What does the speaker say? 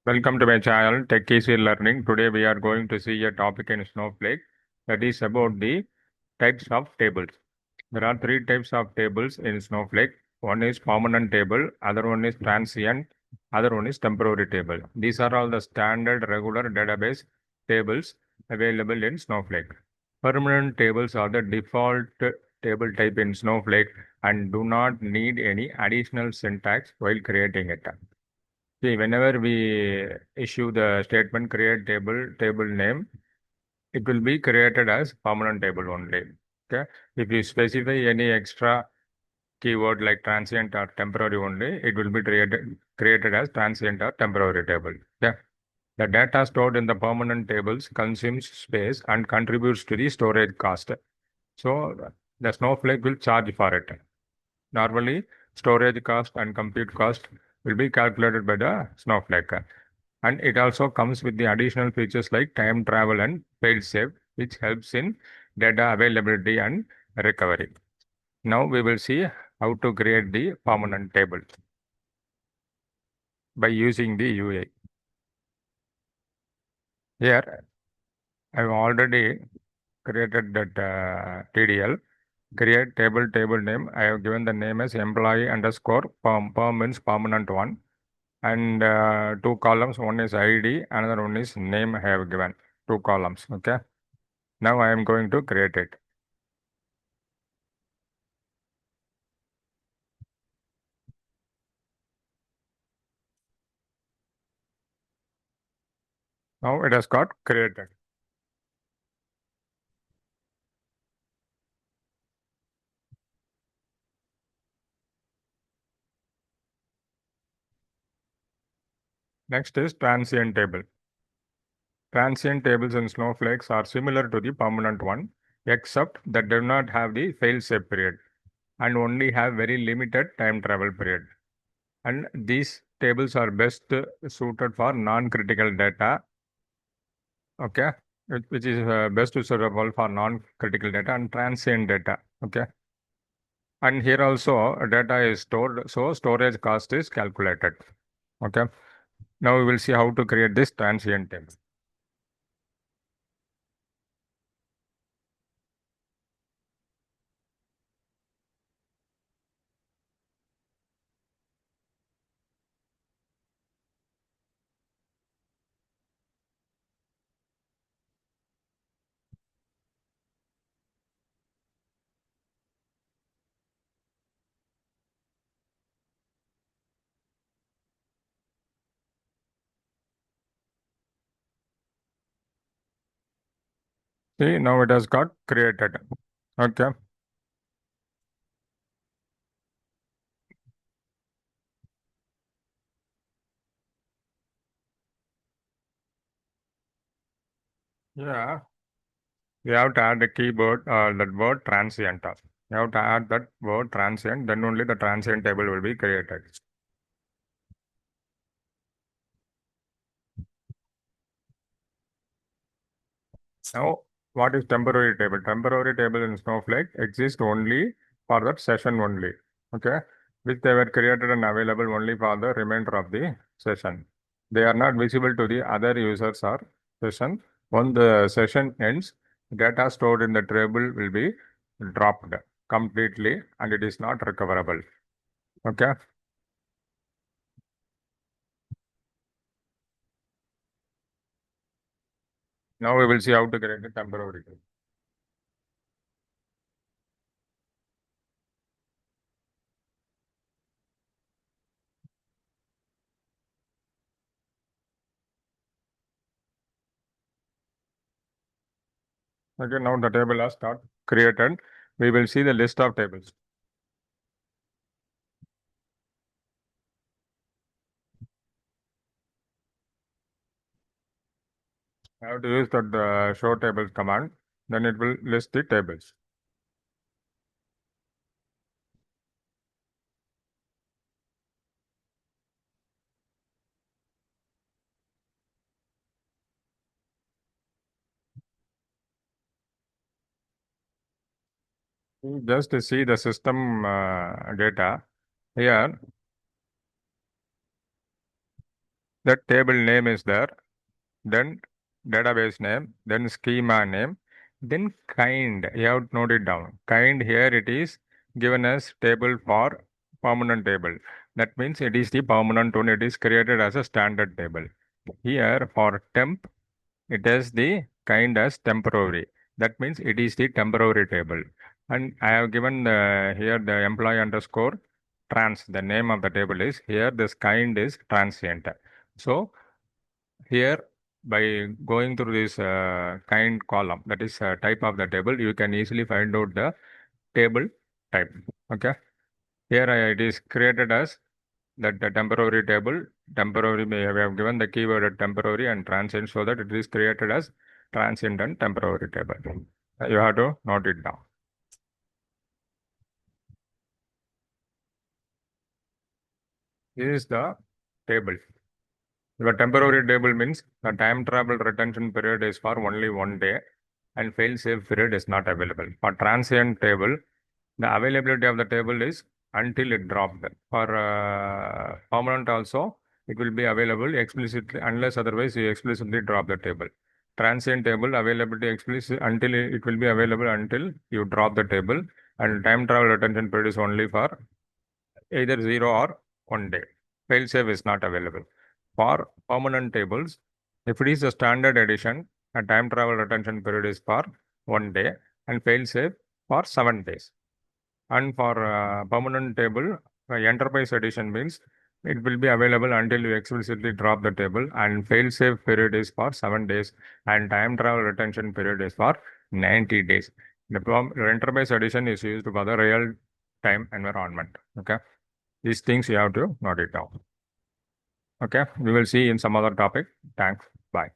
Welcome to my channel Tech Easy Learning. Today we are going to see a topic in Snowflake that is about the types of tables. There are three types of tables in Snowflake. One is permanent table, other one is transient, other one is temporary table. These are all the standard regular database tables available in Snowflake. Permanent tables are the default table type in Snowflake and do not need any additional syntax while creating it. See, whenever we issue the statement create table name, it will be created as permanent table only. Okay. If you specify any extra keyword like transient or temporary only, it will be created as transient or temporary table. Okay. The data stored in the permanent tables consumes space and contributes to the storage cost. So the Snowflake will charge for it. Normally, storage cost and compute cost will be calculated by the Snowflake. And it also comes with the additional features like time travel and fail-safe, which helps in data availability and recovery. Now we will see how to create the permanent table by using the UI. Here, I've already created that TDL. Create table name. I have given the name as employee underscore perm. Perm means permanent one. And two columns. One is ID, another one is name. I have given two columns. Okay. Now I am going to create it. Now it has got created. Next is transient table. Transient tables in Snowflakes are similar to the permanent one, except that do not have the fail-safe period and only have very limited time travel period. And these tables are best suited for non-critical data, okay, which is best suitable for non-critical data and transient data, okay. And here also data is stored, so storage cost is calculated, okay. Now we will see how to create this transient table. See, now it has got created. Okay. Yeah. We have to add a keyword, that word transient. You have to add that word transient, then only the transient table will be created. Now, what is temporary table? Temporary table in Snowflake exists only for that session only. Okay. Which they were created and available only for the remainder of the session. They are not visible to the other users or session. When the session ends, data stored in the table will be dropped completely and it is not recoverable. Okay. Now we will see how to create a temporary table. Okay, now the table has got created. We will see the list of tables. I have to use that show tables command. Then it will list the tables. Just to see the system data here, That table name is there, then database name, then schema name, then kind. You have to note it down. Kind here it is given as table for permanent table. That means it is the permanent one. It is created as a standard table. Here for temp, it has the kind as temporary. That means it is the temporary table. And I have given here the employee underscore trans. The name of the table is here. This kind is transient. So here, by going through this kind column, that is type of the table, you can easily find out the table type. Okay. Here it is created as that the temporary table. Temporary, we have given the keyword at temporary and transient so that it is created as transient and temporary table. You have to note it down. This is the table. The temporary table means the time travel retention period is for only 1 day and fail safe period is not available. For transient table, the availability of the table is until it dropped. For permanent also, it will be available explicitly unless otherwise you explicitly drop the table. Transient table availability explicit until it will be available until you drop the table, and time travel retention period is only for either 0 or 1 day. Failsafe is not available. For permanent tables, if it is a standard edition, a time travel retention period is for 1 day and failsafe for 7 days. And for permanent table, enterprise edition means it will be available until you explicitly drop the table, and failsafe period is for 7 days and time travel retention period is for 90 days. The enterprise edition is used for the real time environment. Okay. These things you have to note it down. Okay. We will see in some other topic. Thanks. Bye.